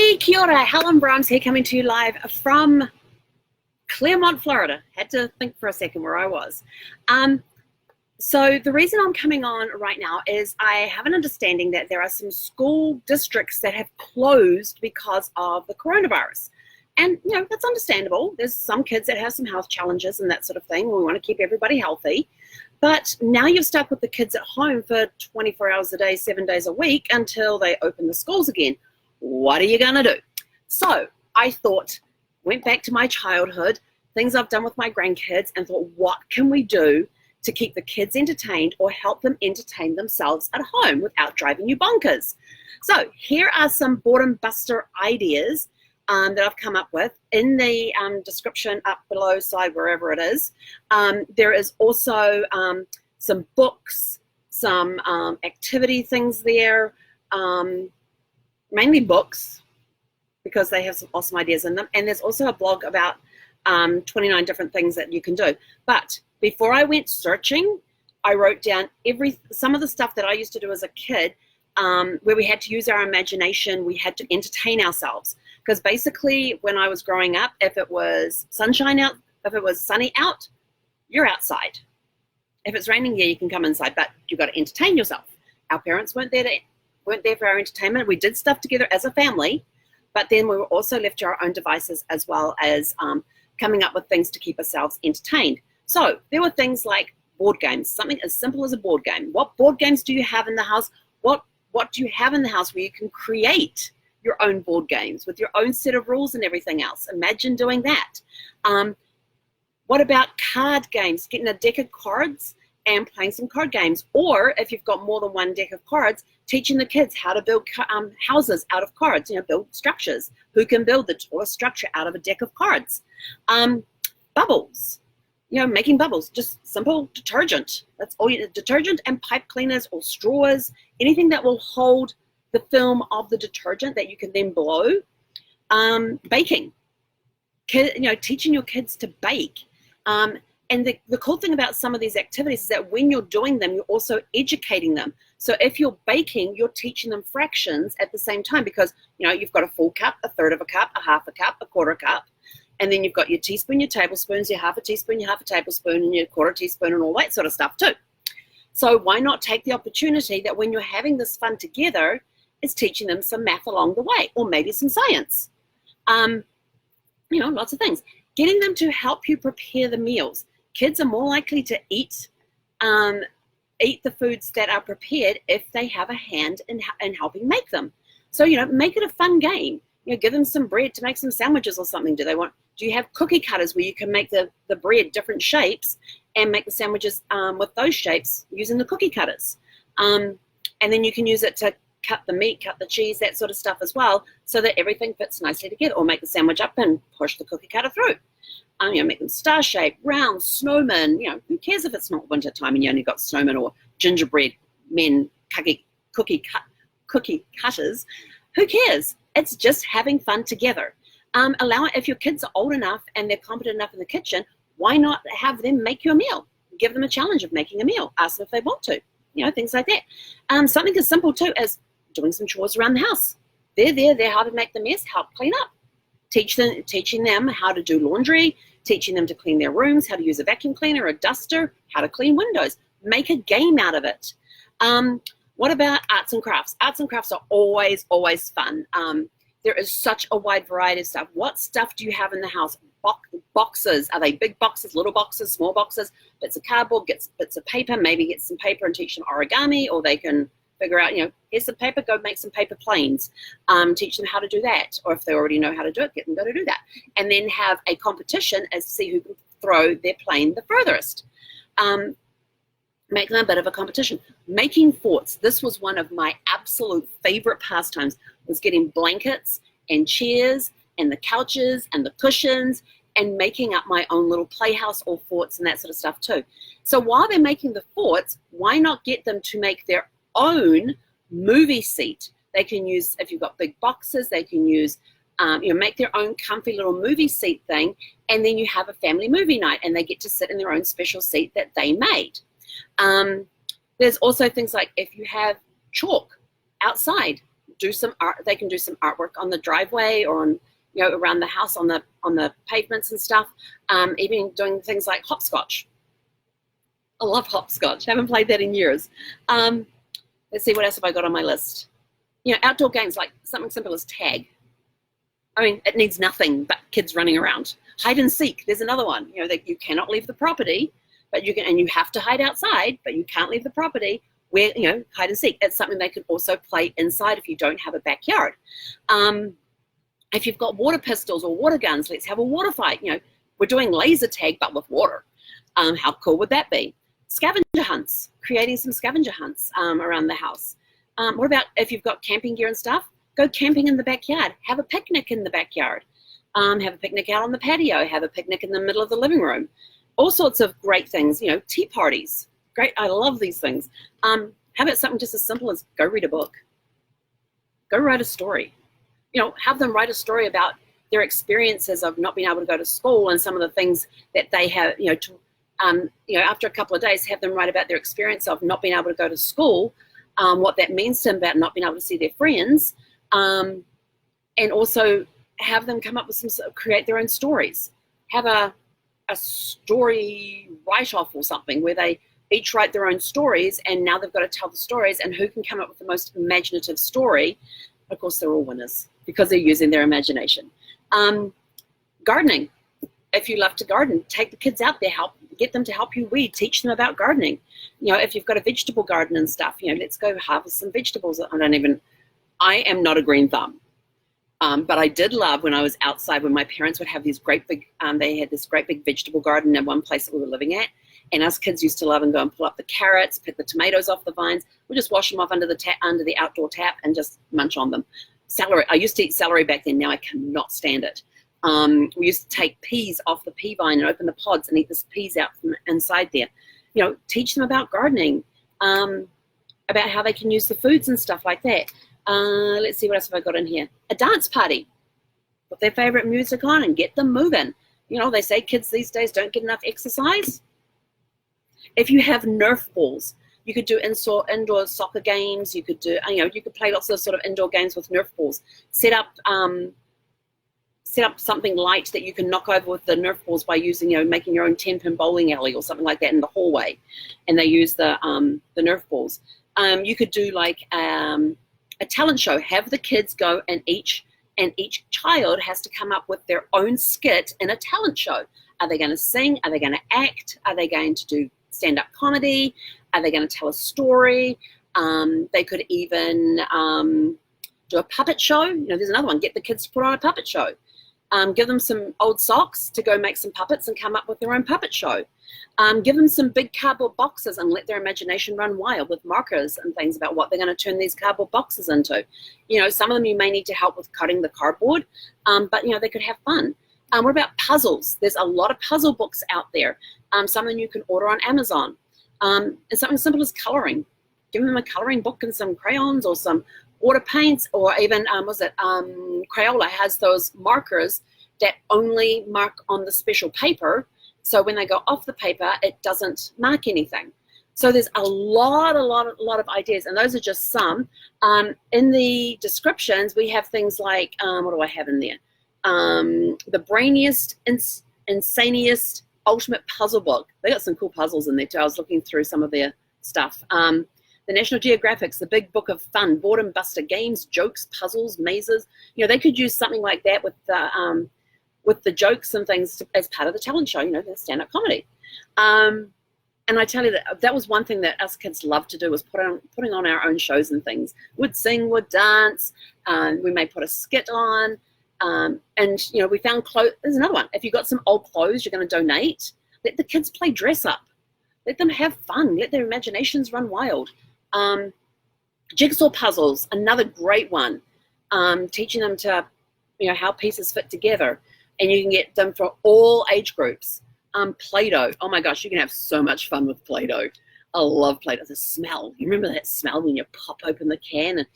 Hey, kia ora, Helen Brahms here, coming to you live from Claremont, Florida. Had to think for a second where I was. So the reason I'm coming on right now is I have an understanding that there are some school districts that have closed because of the coronavirus. And, you know, that's understandable. There's some kids that have some health challenges and that sort of thing. We want to keep everybody healthy. But now you're stuck with the kids at home for 24 hours a day, 7 days a week until they open the schools again. What are you going to do? So I thought, went back to my childhood, things I've done with my grandkids, and thought, what can we do to keep the kids entertained or help them entertain themselves at home without driving you bonkers? So here are some boredom buster ideas that I've come up with. In the description up below side, wherever it is, there is also some books, some activity things there, mainly books, because they have some awesome ideas in them. And there's also a blog about 29 different things that you can do. But before I went searching, I wrote down some of the stuff that I used to do as a kid, where we had to use our imagination, we had to entertain ourselves. Because basically when I was growing up, if it was sunshine out, if it was sunny out, you're outside. If it's raining, yeah, you can come inside, but you've got to entertain yourself. Our parents weren't there for our entertainment. We did stuff together as a family, but then we were also left to our own devices, as well as coming up with things to keep ourselves entertained. So there were things like board games, something as simple as a board game. What board games do you have in the house? What do you have in the house where you can create your own board games with your own set of rules and everything else? Imagine doing that. What about card games? Getting a deck of cards and playing some card games. Or if you've got more than one deck of cards, teaching the kids how to build houses out of cards, build structures. Who can build the tallest structure out of a deck of cards? Bubbles, making bubbles, just simple detergent. That's all you need, detergent and pipe cleaners or straws, anything that will hold the film of the detergent that you can then blow. Baking, teaching your kids to bake. And the cool thing about some of these activities is that when you're doing them, you're also educating them. So if you're baking, you're teaching them fractions at the same time, because, you've got a full cup, a third of a cup, a half a cup, a quarter cup. And then you've got your teaspoon, your tablespoons, your half a teaspoon, your half a tablespoon, and your quarter teaspoon, and all that sort of stuff too. So why not take the opportunity that when you're having this fun together, is teaching them some math along the way, or maybe some science. Lots of things. Getting them to help you prepare the meals. Kids are more likely to eat the foods that are prepared if they have a hand in helping make them. So, make it a fun game. Give them some bread to make some sandwiches or something. Do you have cookie cutters where you can make the bread different shapes and make the sandwiches with those shapes using the cookie cutters? And then you can use it to cut the meat, cut the cheese, that sort of stuff as well, so that everything fits nicely together. Or make the sandwich up and push the cookie cutter through. Make them star shape, round, snowmen. Who cares if it's not winter time and you only got snowmen or gingerbread men, cookie cutters? Who cares? It's just having fun together. If your kids are old enough and they're competent enough in the kitchen, why not have them make you a meal? Give them a challenge of making a meal. Ask them if they want to. Things like that. Something as simple too as doing some chores around the house. They're how to make the mess, help clean up. Teaching them how to do laundry, teaching them to clean their rooms, how to use a vacuum cleaner, a duster, how to clean windows. Make a game out of it. What about arts and crafts? Arts and crafts are always fun. There is such a wide variety of stuff. What stuff do you have in the house? Boxes. Are they big boxes, little boxes, small boxes? Bits of cardboard, bits of paper, maybe get some paper and teach them origami, or they can figure out, here's some paper, go make some paper planes. Teach them how to do that. Or if they already know how to do it, get them to do that. And then have a competition as to see who can throw their plane the furthest. Make them a bit of a competition. Making forts. This was one of my absolute favorite pastimes, was getting blankets and chairs and the couches and the cushions and making up my own little playhouse or forts and that sort of stuff too. So while they're making the forts, why not get them to make their own movie seat? They can use, if you've got big boxes, they can use, make their own comfy little movie seat thing, and then you have a family movie night and they get to sit in their own special seat that they made. There's also things like if you have chalk outside, do some art. They can do some artwork on the driveway or on, around the house on the pavements and stuff. Even doing things like hopscotch. I love hopscotch. Haven't played that in years. Let's see, what else have I got on my list? Outdoor games like something simple as tag. I mean, it needs nothing but kids running around. Hide and seek. There's another one. That you cannot leave the property, but you can, and you have to hide outside, but you can't leave the property. Where hide and seek. It's something they can also play inside if you don't have a backyard. If you've got water pistols or water guns, let's have a water fight. We're doing laser tag, but with water. How cool would that be? Scavenger hunts. Creating some scavenger hunts around the house. What about if you've got camping gear and stuff? Go camping in the backyard. Have a picnic in the backyard. Have a picnic out on the patio. Have a picnic in the middle of the living room. All sorts of great things. Tea parties. Great. I love these things. How about something just as simple as go read a book? Go write a story. Have them write a story about their experiences of not being able to go to school and some of the things that they have, after a couple of days, have them write about their experience of not being able to go to school, what that means to them about not being able to see their friends, and also have them come up with create their own stories. Have a story write-off or something where they each write their own stories, and now they've got to tell the stories, and who can come up with the most imaginative story. Of course, they're all winners because they're using their imagination. Gardening. If you love to garden, take the kids out there, get them to help you weed, teach them about gardening. If you've got a vegetable garden and stuff, let's go harvest some vegetables. I am not a green thumb. But I did love when I was outside when my parents would have these great big, they had this great big vegetable garden in one place that we were living at. And us kids used to love and go and pull up the carrots, pick the tomatoes off the vines. We just wash them off under the outdoor tap and just munch on them. Celery. I used to eat celery back then. Now I cannot stand it. We used to take peas off the pea vine and open the pods and eat the peas out from inside there. Teach them about gardening, about how they can use the foods and stuff like that. Let's see, what else have I got in here? A dance party. Put their favorite music on and get them moving. They say kids these days don't get enough exercise. If you have Nerf balls, you could do indoor soccer games. You could do, you could play lots of sort of indoor games with Nerf balls. Set up something light that you can knock over with the Nerf balls by using, making your own 10-pin bowling alley or something like that in the hallway, and they use the Nerf balls. You could do like a talent show. Have the kids go and each child has to come up with their own skit in a talent show. Are they going to sing? Are they going to act? Are they going to do stand-up comedy? Are they going to tell a story? They could even do a puppet show. There's another one. Get the kids to put on a puppet show. Give them some old socks to go make some puppets and come up with their own puppet show. Give them some big cardboard boxes and let their imagination run wild with markers and things about what they're going to turn these cardboard boxes into. Some of them you may need to help with cutting the cardboard, but they could have fun. What about puzzles? There's a lot of puzzle books out there. Some of them you can order on Amazon. And something simple as coloring. Give them a coloring book and some crayons or some water paints, or even, Crayola has those markers that only mark on the special paper. So when they go off the paper, it doesn't mark anything. So there's a lot of ideas, and those are just some. In the descriptions, we have things like, what do I have in there? The brainiest, insaniest, ultimate puzzle book. They got some cool puzzles in there too. I was looking through some of their stuff. The National Geographic's The Big Book of Fun, Boredom Buster Games, Jokes, Puzzles, Mazes. They could use something like that with the jokes and things as part of the talent show, the stand-up comedy. And I tell you that was one thing that us kids love to do, was putting on our own shows and things. We'd sing, we'd dance, we may put a skit on, and we found clothes. There's another one. If you've got some old clothes you're going to donate, let the kids play dress up. Let them have fun. Let their imaginations run wild. Jigsaw puzzles, another great one. Teaching them to, how pieces fit together. And you can get them for all age groups. Play-Doh. Oh my gosh, you can have so much fun with Play-Doh. I love Play-Doh. The smell. You remember that smell when you pop open the can? And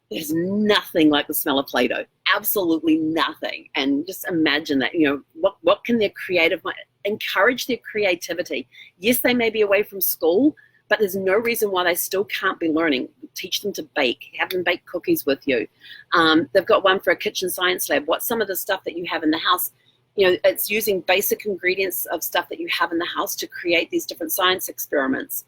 there's nothing like the smell of Play-Doh. Absolutely nothing. And just imagine that, what can their creative mind, encourage their creativity. Yes, they may be away from school, but there's no reason why they still can't be learning. Teach them to bake, have them bake cookies with you. They've got one for a kitchen science lab. What's some of the stuff that you have in the house? It's using basic ingredients of stuff that you have in the house to create these different science experiments.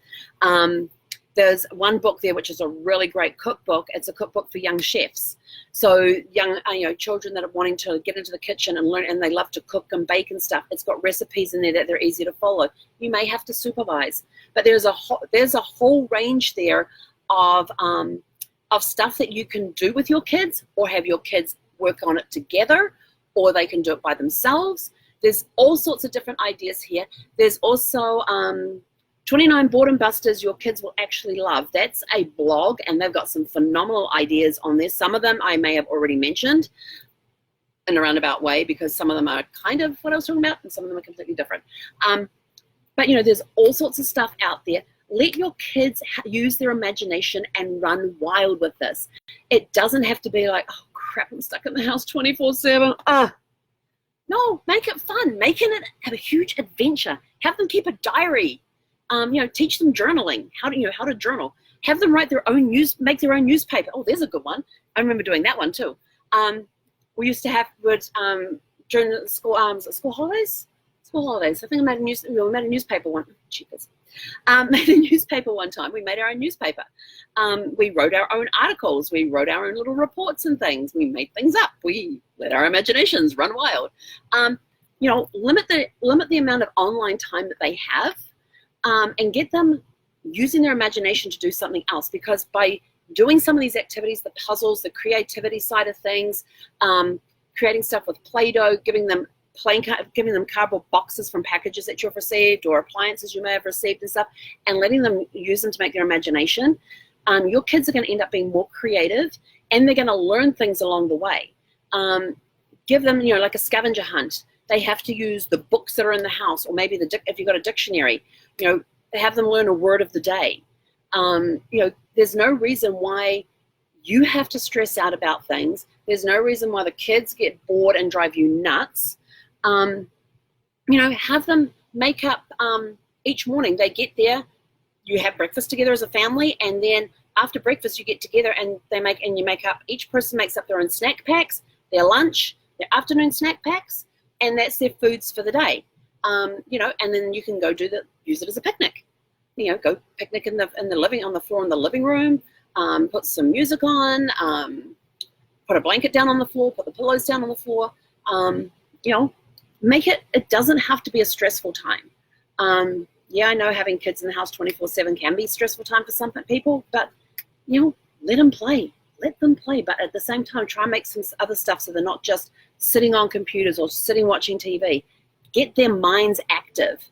There's one book there which is a really great cookbook. It's a cookbook for young chefs. So young, children that are wanting to get into the kitchen and learn, and they love to cook and bake and stuff. It's got recipes in there that they're easy to follow. You may have to supervise, but there's a whole range there of stuff that you can do with your kids, or have your kids work on it together, or they can do it by themselves. There's all sorts of different ideas here. There's also 29 Boredom Busters your kids will actually love. That's a blog, and they've got some phenomenal ideas on there. Some of them I may have already mentioned in a roundabout way, because some of them are kind of what I was talking about, and some of them are completely different. But there's all sorts of stuff out there. Let your kids use their imagination and run wild with this. It doesn't have to be like, oh crap, I'm stuck in the house 24/7. No, make it fun. Making it a huge adventure. Have them keep a diary. Teach them journaling, how to journal. Have them write their own make their own newspaper. Oh, there's a good one. I remember doing that one too. We used to have during the school school holidays. School holidays. I think we made a newspaper one. Cheapers. Made a newspaper one time. We made our own newspaper. We wrote our own articles. We wrote our own little reports and things. We made things up. We let our imaginations run wild. Limit the amount of online time that they have. And get them using their imagination to do something else, because by doing some of these activities, the puzzles, the creativity side of things, creating stuff with Play-Doh, giving them cardboard boxes from packages that you've received or appliances you may have received and stuff, and letting them use them to make their imagination, your kids are going to end up being more creative, and they're going to learn things along the way. Give them, like a scavenger hunt. They have to use the books that are in the house, or maybe if you've got a dictionary, have them learn a word of the day. There's no reason why you have to stress out about things. There's no reason why the kids get bored and drive you nuts. Have them make up each morning. They get there, you have breakfast together as a family, and then after breakfast you get together and each person makes up their own snack packs, their lunch, their afternoon snack packs, and that's their foods for the day. And then you can go use it as a picnic. Go picnic on the floor in the living room, put some music on, put a blanket down on the floor, put the pillows down on the floor. It doesn't have to be a stressful time. I know having kids in the house 24/7 can be a stressful time for some people, but let them play. Let them play, but at the same time, try and make some other stuff so they're not just sitting on computers or sitting watching TV. Get their minds active,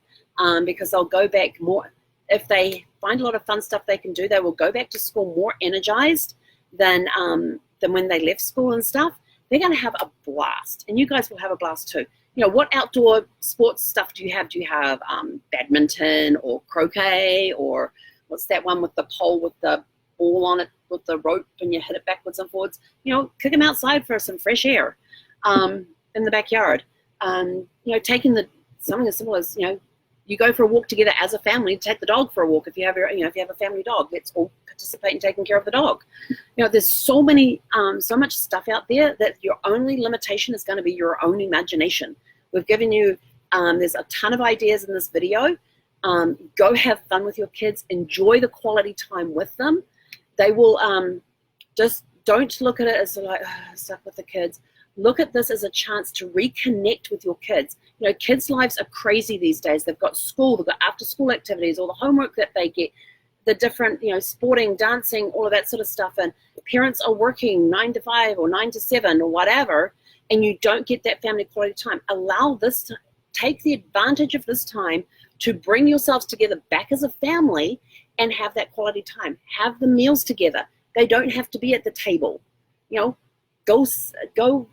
because they'll go back more. If they find a lot of fun stuff they can do, they will go back to school more energized than when they left school and stuff. They're going to have a blast, and you guys will have a blast too. What outdoor sports stuff do you have? Do you have badminton or croquet, or what's that one with the pole with the ball on it with the rope and you hit it backwards and forwards? Kick them outside for some fresh air in the backyard. Taking something as simple as you go for a walk together as a family. Take the dog for a walk if you have a family dog. Let's all participate in taking care of the dog. There's so much stuff out there that your only limitation is going to be your own imagination. We've given you there's a ton of ideas in this video. Go have fun with your kids. Enjoy the quality time with them. They will just don't look at it as like stuck with the kids. Look at this as a chance to reconnect with your kids. Kids' lives are crazy these days. They've got school, they've got after-school activities, all the homework that they get, the different, sporting, dancing, all of that sort of stuff. And parents are working 9 to 5 or 9 to 7 or whatever, and you don't get that family quality time. Take the advantage of this time to bring yourselves together back as a family and have that quality time. Have the meals together. They don't have to be at the table. Go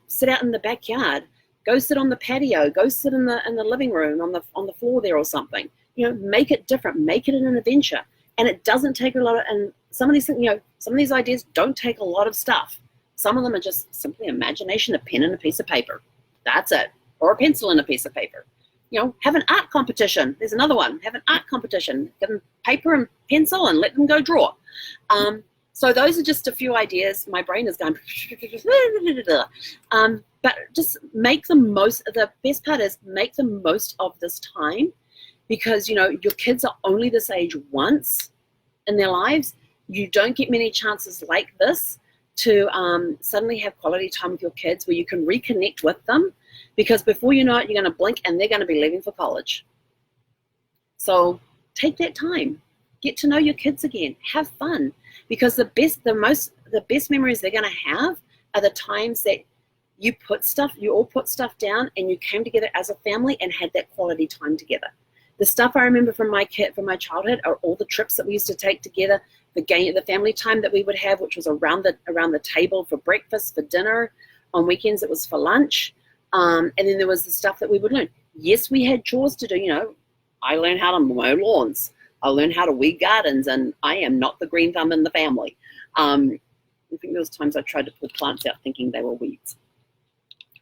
sit out in the backyard. Go sit on the patio. Go sit in the living room on the floor there or something. Make it different. Make it an adventure. And it doesn't take a lot of. And some of these things, some of these ideas don't take a lot of stuff. Some of them are just simply imagination, a pen and a piece of paper. That's it, or a pencil and a piece of paper. Have an art competition. There's another one. Have an art competition. Give them paper and pencil and let them go draw. So those are just a few ideas. My brain is going. But just make the most. The best part is make the most of this time, because your kids are only this age once in their lives. You don't get many chances like this to suddenly have quality time with your kids where you can reconnect with them, because before you know it, you're going to blink and they're going to be leaving for college. So take that time, get to know your kids again, have fun, because the best memories they're going to have are the times that you all put stuff down and you came together as a family and had that quality time together. The stuff I remember from my childhood are all the trips that we used to take together, the family time that we would have, which was around the table for breakfast, for dinner. On weekends it was for lunch, and then there was the stuff that we would learn. Yes, we had chores to do. I learned how to mow lawns. I learned how to weed gardens, and I am not the green thumb in the family. I think there was times I tried to pull plants out thinking they were weeds.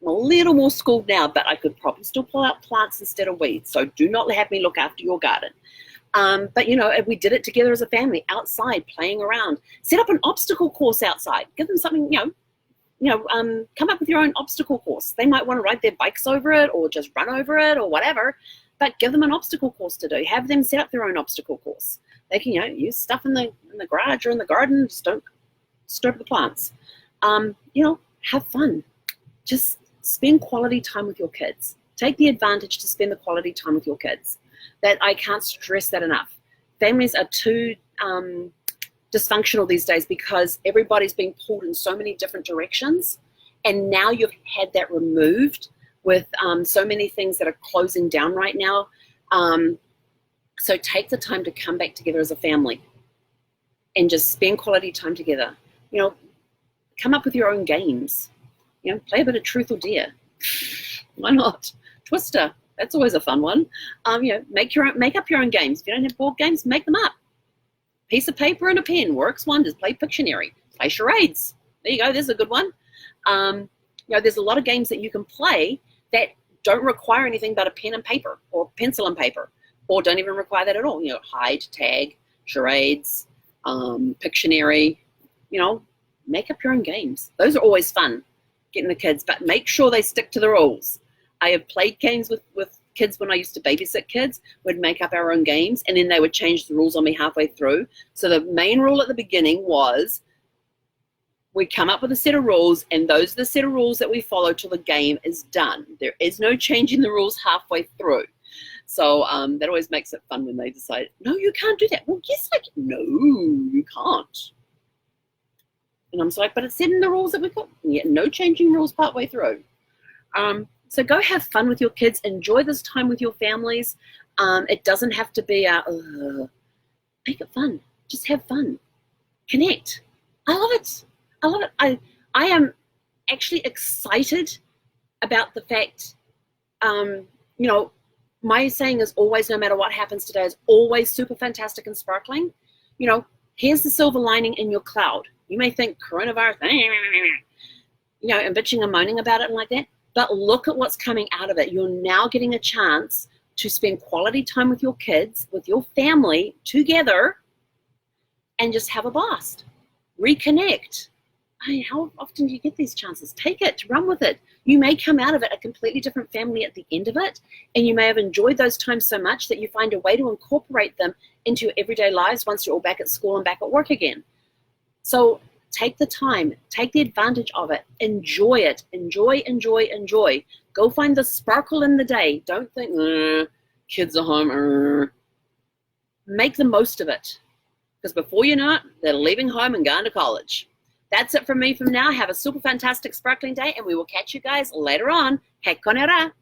I'm a little more schooled now, but I could probably still pull out plants instead of weeds. So do not have me look after your garden. But we did it together as a family, outside, playing around. Set up an obstacle course outside. Give them something, come up with your own obstacle course. They might want to ride their bikes over it or just run over it or whatever, but give them an obstacle course to do. Have them set up their own obstacle course. They can, use stuff in the garage or in the garden. Just don't disturb the plants. Have fun. Just spend quality time with your kids. Take the advantage to spend the quality time with your kids. That I can't stress that enough. Families are too dysfunctional these days because everybody's being pulled in so many different directions, and now you've had that removed with so many things that are closing down right now. So take the time to come back together as a family and just spend quality time together. Come up with your own games. Play a bit of truth or dare. Why not? Twister. That's always a fun one. Make up your own games. If you don't have board games, make them up. Piece of paper and a pen works wonders. Play Pictionary. Play charades. There you go. There's a good one. There's a lot of games that you can play that don't require anything but a pen and paper or pencil and paper, or don't even require that at all. Hide, tag, charades, Pictionary. Make up your own games. Those are always fun, getting the kids, but make sure they stick to the rules. I have played games with kids when I used to babysit kids. We'd make up our own games, and then they would change the rules on me halfway through. So the main rule at the beginning was we'd come up with a set of rules, and those are the set of rules that we follow till the game is done. There is no changing the rules halfway through. So that always makes it fun when they decide, no, you can't do that. Well, yes, I can. No, you can't. And I'm like, but it's said in the rules that we've got. Yeah, no changing rules partway through. So go have fun with your kids. Enjoy this time with your families. It doesn't have to be make it fun. Just have fun. Connect. I love it. I love it. I am actually excited about the fact, my saying is always, no matter what happens today, is always super fantastic and sparkling. Here's the silver lining in your cloud. You may think coronavirus, and bitching and moaning about it and like that. But look at what's coming out of it. You're now getting a chance to spend quality time with your kids, with your family together, and just have a blast. Reconnect. How often do you get these chances? Take it, run with it. You may come out of it a completely different family at the end of it, and you may have enjoyed those times so much that you find a way to incorporate them into your everyday lives once you're all back at school and back at work again. So take the time, take the advantage of it, enjoy it, enjoy. Go find the sparkle in the day. Don't think, kids are home. Make the most of it, because before you know it, they're leaving home and going to college. That's it from me from now. Have a super fantastic sparkling day, and we will catch you guys later on. He konera.